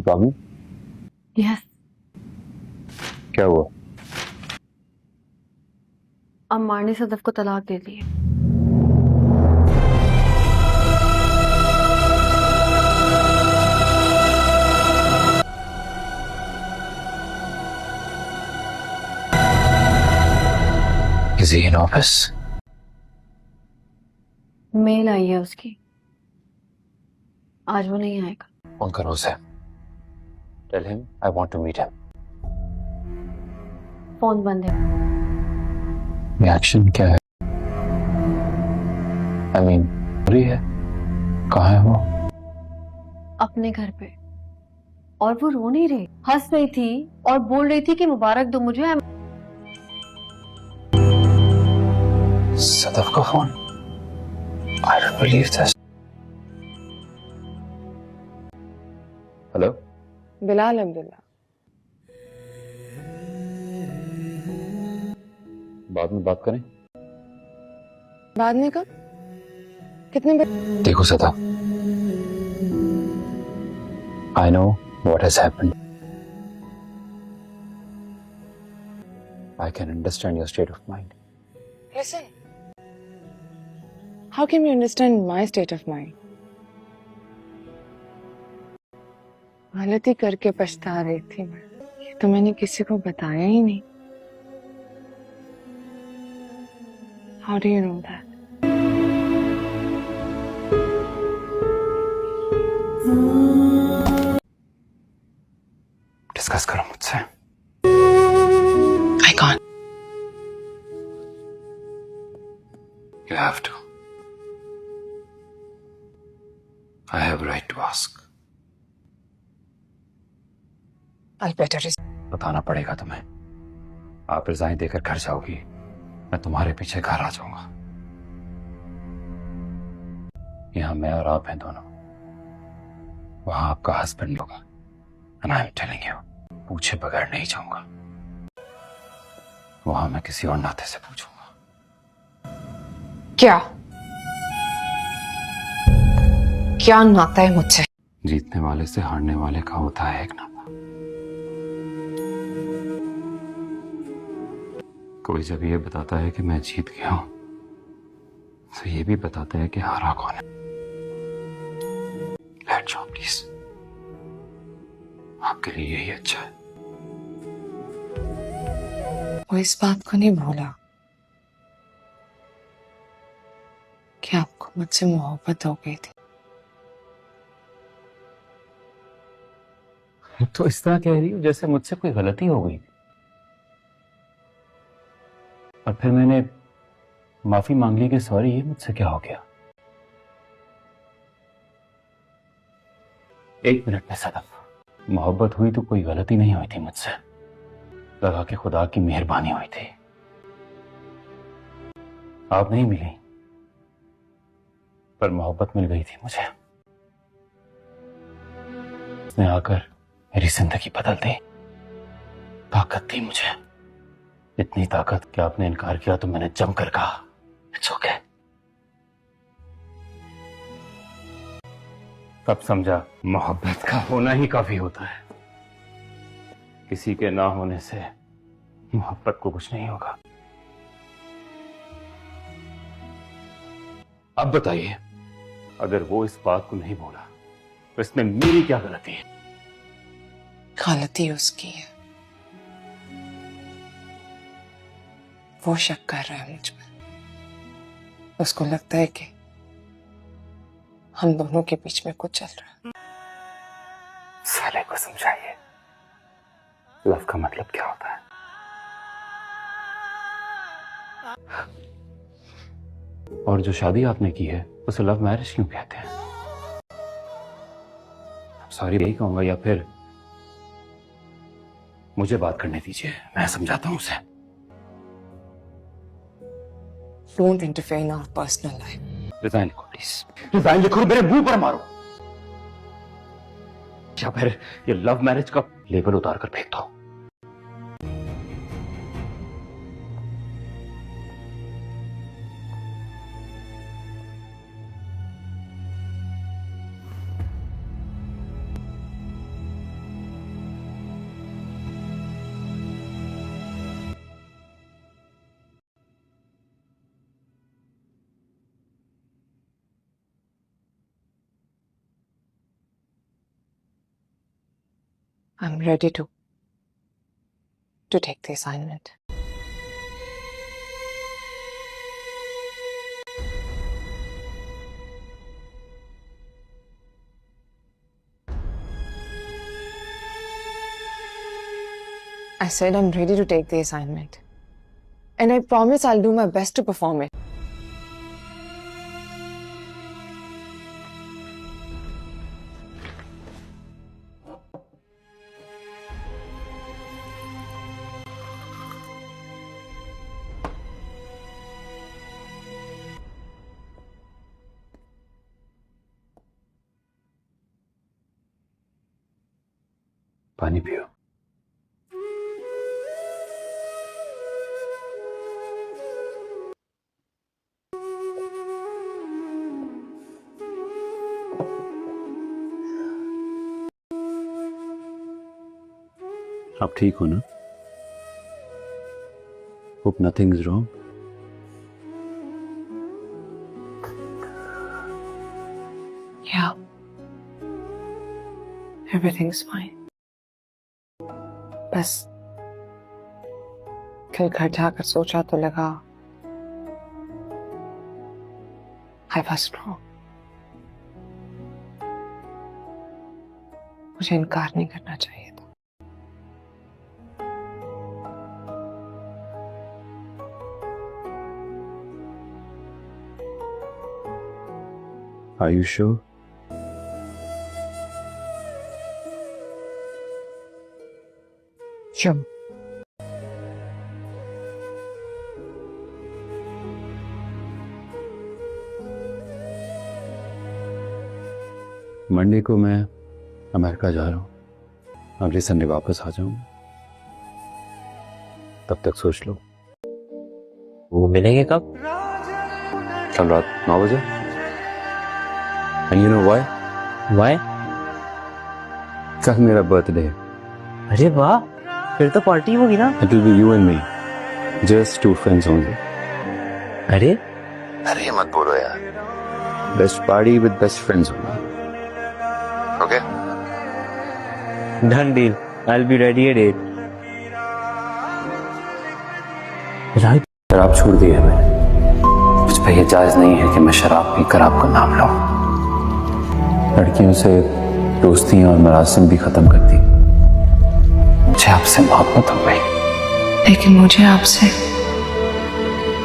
Problem? Yes, क्या हुआ? अम्मार ने सदफ को तलाक दे दी है। Is he in office? Mail आई है उसकी, आज वो नहीं आएगा। फोन करो उसे। Tell him I want to meet him. Phone बंद है। रिएक्शन क्या है? I mean, बुरी है? कहाँ है वो? अपने घर पे। और वो रो नहीं रही, हंस रही थी और बोल रही थी कि मुबारक दो मुझे। सदफ का phone? I don't believe this. Hello? Bilal Abdullah. बाद में बात करें? बाद में कब? कितने बजे? देखो Sadaf, I know what has happened. I can understand your state of mind. Listen. How can you understand my state of mind? गलती करके पछता रही थी मैं। ये तो मैंने किसी को बताया ही नहीं। How do you know that? Discuss करो मुझसे। I can't. You have to. I have a right to ask. I'll better is. बताना पड़ेगा तुम्हें। आप रिजाइन देकर घर जाओगी, मैं तुम्हारे पीछे घर आ जाऊंगा। यहाँ मैं और आप हैं दोनों, वहां आपका हस्बैंड होगा। And I'm telling you, पूछे बगैर नहीं जाऊंगा। वहां मैं किसी और नाते से पूछूंगा। क्या? क्या नाता है मुझसे? जीतने वाले से हारने वाले का होता है एक नाता। कोई जब ये बताता है कि मैं जीत गया हूं, तो ये भी बताता है कि हारा कौन है। लेट जाओ प्लीज, आपके लिए यही अच्छा है। वो इस बात को नहीं भूला कि आपको मुझसे मोहब्बत हो गई थी। तो इस तरह कह रही हो जैसे मुझसे कोई गलती हो गई और फिर मैंने माफी मांग ली कि सॉरी, ये मुझसे क्या हो गया। एक मिनट में सदफ, मोहब्बत हुई तो कोई गलती नहीं हुई थी मुझसे। लगा कि खुदा की मेहरबानी हुई थी। आप नहीं मिली, पर मोहब्बत मिल गई थी मुझे। उसने आकर मेरी जिंदगी बदल दी, ताकत दी मुझे। इतनी ताकत कि आपने इनकार किया तो मैंने जमकर कहा इट्स ओके। तब समझा मोहब्बत का होना ही काफी होता है। किसी के ना होने से मोहब्बत को कुछ नहीं होगा। अब बताइए, अगर वो इस बात को नहीं बोला तो इसमें मेरी क्या गलती है? गलती उसकी है। वो शक कर रहा है मुझ में। उसको लगता है कि हम दोनों के बीच में कुछ चल रहा है। साले को समझाइए लव का मतलब क्या होता है। और जो शादी आपने की है उसे लव मैरिज क्यों कहते हैं? सॉरी यही कहूंगा, या फिर मुझे बात करने दीजिए, मैं समझाता हूं उसे। Don't interfere in our personal life. Resign लिखो प्लीज। रिजाइन लिखो, मेरे मुंह पर मारो, या फिर ये लव मैरिज का लेबल उतार कर फेंक दो। I'm ready to take the assignment. I said I'm ready to take the assignment. And I promise I'll do my best to perform it. पानी पियो। आप ठीक हो ना? Hope nothing is wrong. Yeah. Everything's fine. बस कल घर जाकर सोचा तो लगा I was wrong. मुझे इनकार नहीं करना चाहिए था। Are you sure? Sure. Monday को मैं अमेरिका जा रहा हूँ। अगले संडे वापस आ जाऊंगा। तब तक सोच लो। वो मिलेंगे कब? कल रात 9 बजे। And you know why? Why? कल मेरा बर्थडे है। अरे वाह, फिर तो पार्टी होगी ना? It will be you and me. Just 2 friends only. अरे अरे मत बोलो यार। Best party with best friends only. Okay? Done deal. I'll be ready at 8. Right. शराब छोड़ दी है मैंने। मुझ पे ये जायज नहीं है कि मैं शराब पीकर आपका नाम लूं। लड़कियों से दोस्ती और मरासिम भी खत्म कर दी। मुझे आपसे मोहब्बत हो गई। लेकिन मुझे आपसे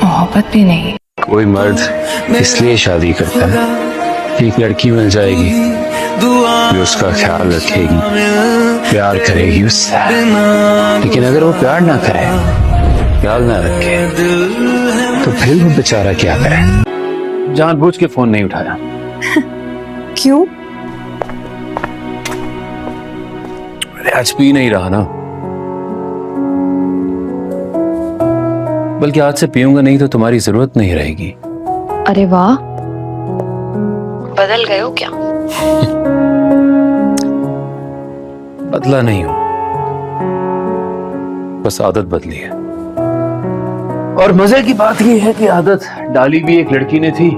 मोहब्बत भी नहीं। कोई मर्द इसलिए शादी करता है कि एक लड़की मिल जाएगी जो उसका ख्याल रखेगी, प्यार करेगी उससे। लेकिन अगर वो प्यार ना करे, ख्याल ना रखे, तो फिर वो बेचारा क्या करे? जानबूझ के फोन नहीं उठाया। क्यों? अरे आज पी नहीं रहा ना। बल्कि आज से पीऊंगा नहीं तो तुम्हारी जरूरत नहीं रहेगी। अरे वाह, बदल गए हो क्या? बदला नहीं हूं, बस आदत बदली है। और मजे की बात यह है कि आदत डाली भी एक लड़की ने थी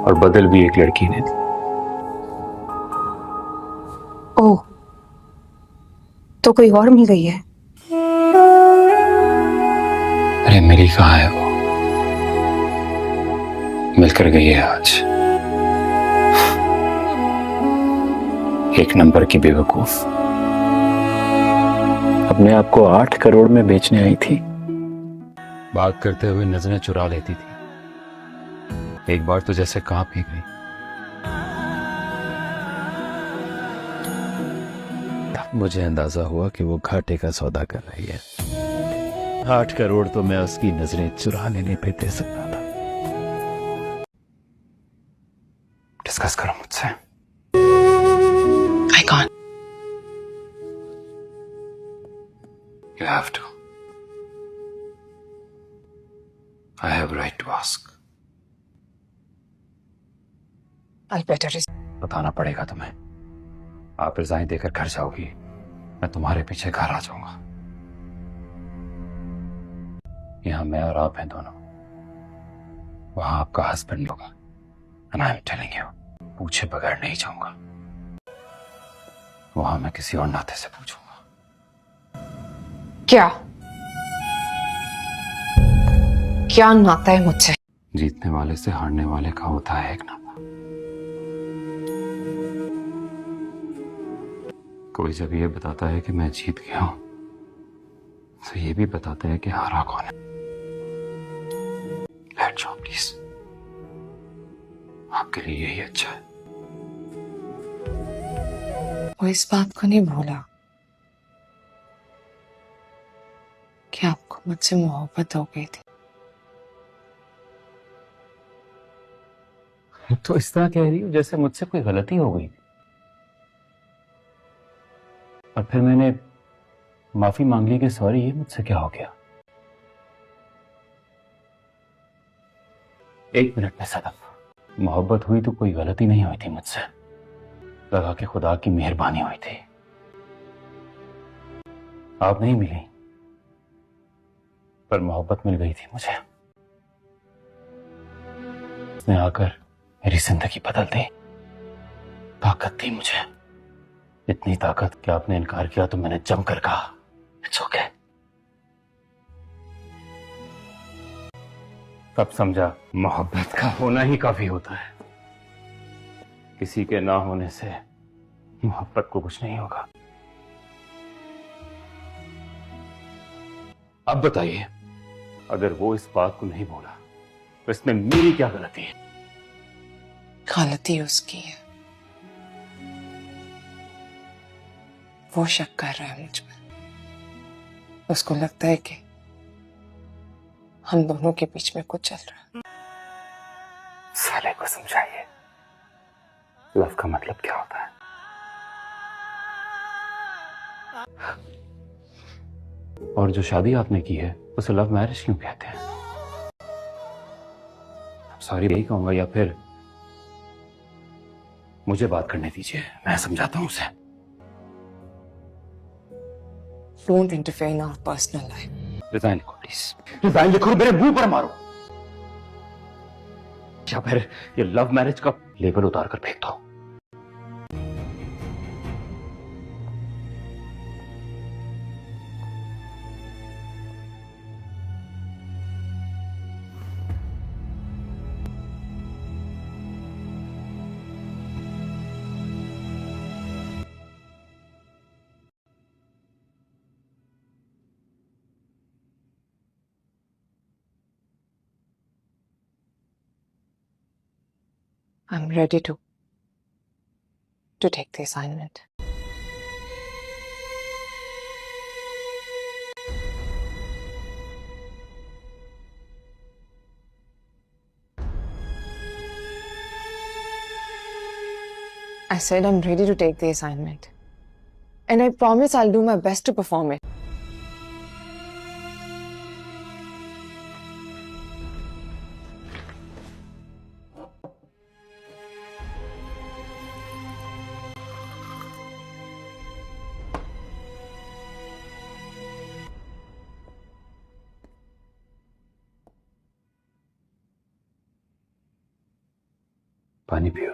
और बदल भी एक लड़की ने थी। ओह, तो कोई और मिल गई है? अरे मिली कहाँ है वो? मिलकर गई है आज। एक नंबर की बेवकूफ। अपने आप को 8 करोड़ में बेचने आई थी। बात करते हुए नजरें चुरा लेती थी। एक बार तो जैसे कांप ही गई। तब मुझे अंदाजा हुआ कि वो घाटे का सौदा कर रही है। 8 करोड़ तो मैं उसकी नजरें चुरा लेने पे दे सकता था। डिस्कस करो मुझसे। I can't. You have to. I have a right to ask. I'll better बताना पड़ेगा तुम्हें। आप रिजाइन देकर घर जाओगी, मैं तुम्हारे पीछे घर आ जाऊंगा। यहाँ मैं और आप हैं दोनों, वहां आपका हस्बैंड होगा। And I'm telling you, पूछे बगैर नहीं जाऊंगा। वहां मैं किसी और नाते से पूछूंगा। क्या क्या नाता है मुझसे? जीतने वाले से हारने वाले का होता है एक नाता। कोई जब ये बताता है कि मैं जीत गया हूं तो ये भी बताता है कि हारा कौन है। लेट जाओ प्लीज, आपके लिए यही अच्छा है। वो इस बात को नहीं भूला कि आपको मुझसे मोहब्बत हो गई थी। तो इस तरह कह रही हो जैसे मुझसे कोई गलती हो गई और फिर मैंने माफी मांग ली कि सॉरी, ये मुझसे क्या हो गया। एक मिनट में सदफ, मोहब्बत हुई तो कोई गलती नहीं हुई थी मुझसे, लगा कि खुदा की मेहरबानी हुई थी। आप नहीं मिली पर मोहब्बत मिल गई थी मुझे। उसने आकर मेरी जिंदगी बदल दी, ताकत दी मुझे, इतनी ताकत कि आपने इनकार किया तो मैंने जमकर कहा इट्स ओके। तब समझा मोहब्बत का होना ही काफी होता है, किसी के ना होने से मोहब्बत को कुछ नहीं होगा। अब बताइए, अगर वो इस बात को नहीं बोला तो इसमें मेरी क्या गलती है? गलती उसकी है, वो शक कर रहा है मुझ में। उसको लगता है कि हम दोनों के बीच में कुछ चल रहा है। साले को समझाइए लव का मतलब क्या होता है। और जो शादी आपने की है उसे लव मैरिज क्यों कहते हैं? सॉरी यही कहूंगा, या फिर मुझे बात करने दीजिए, मैं समझाता हूं उसे। Don't interfere in our personal life. Resign लिखो प्लीज, रिजाइन लिखो, मेरे मुंह पर मारो, या फिर ये लव मैरिज का लेबल उतार कर फेंक दो। I'm ready to take the assignment. I said I'm ready to take the assignment. And I promise I'll do my best to perform it. पानी पियो।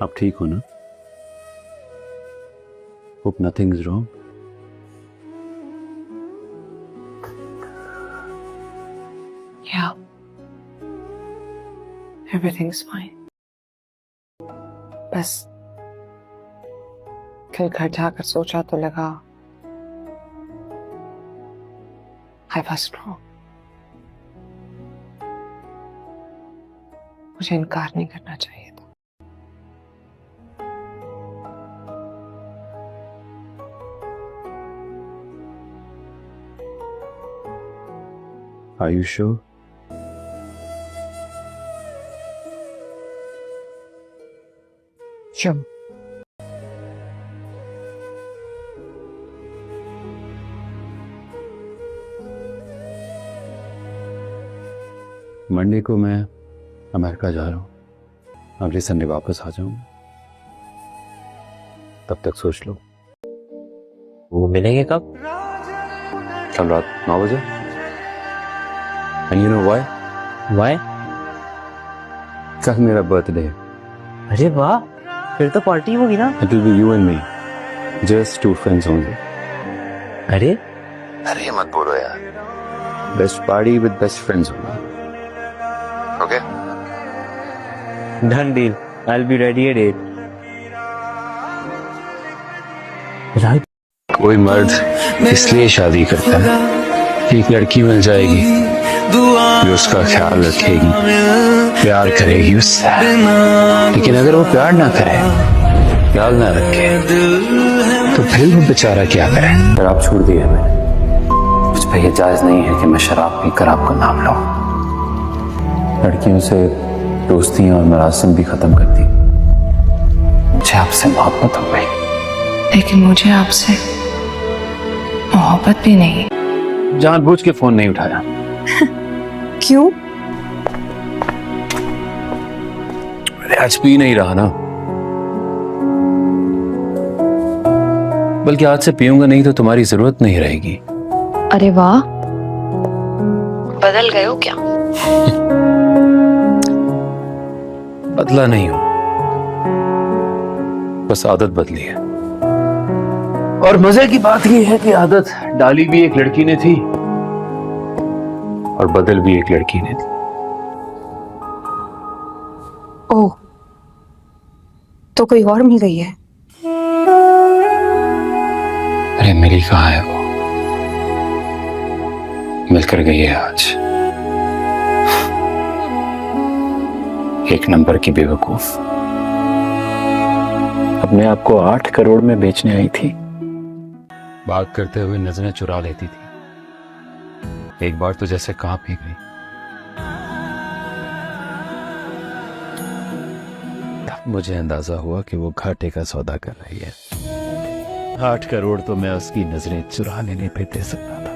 आप ठीक हो ना? Hope nothing is wrong. Yeah. Everything's fine. बस कल घर जाकर सोचा तो लगा I was wrong. मुझे इनकार नहीं करना चाहिए था। Are you sure? Sure. Monday को मैं अमेरिका जा रहा हूँ, अगले संडे वापस आ जाऊंगा। तब तक सोच लो वो मिलेंगे कब? कल रात 9 बजे। And you know why? Why? कल मेरा बर्थडे। अरे वाह, फिर तो पार्टी होगी ना? It will be you and me. Just 2 friends only. अरे अरे मत बोलो यार। Best party with best friends only. Okay? Done deal. I'll be ready at 8. Right. कोई मर्द इसलिए शादी करता है, एक लड़की मिल जाएगी जो उसका ख्याल रखेगी, प्यार करेगी उससे। लेकिन अगर वो प्यार ना करे, ख्याल ना रखे, तो फिर वो बेचारा क्या करे? शराब छोड़ दी है मैंने। मुझ पे ये जायज नहीं है कि मैं शराब पीकर आपका नाम लूं। लड़कियों से दोस्तियां और मरासिम भी खत्म कर दी। मुझे आपसे मोहब्बत हो गई। लेकिन मुझे आपसे मोहब्बत भी नहीं। जानबूझ के फोन नहीं उठाया। क्यों? अरे आज पी नहीं रहा ना, बल्कि आज से पीऊंगा नहीं तो तुम्हारी जरूरत नहीं रहेगी। अरे वाह, बदल गए हो क्या? बदला नहीं हूं, बस आदत बदली है। और मजे की बात यह है कि आदत डाली भी एक लड़की ने थी और बदल भी एक लड़की ने थी। ओह, तो कोई और मिल गई है? अरे मिली कहाँ है वो, मिलकर गई है आज। एक नंबर की बेवकूफ, अपने आप को 8 करोड़ में बेचने आई थी। बात करते हुए नजरें चुरा लेती थी। एक बार तो जैसे कांप ही गई। तब मुझे अंदाजा हुआ कि वो घाटे का सौदा कर रही है। 8 करोड़ तो मैं उसकी नजरें चुराने नहीं पे दे सकता था।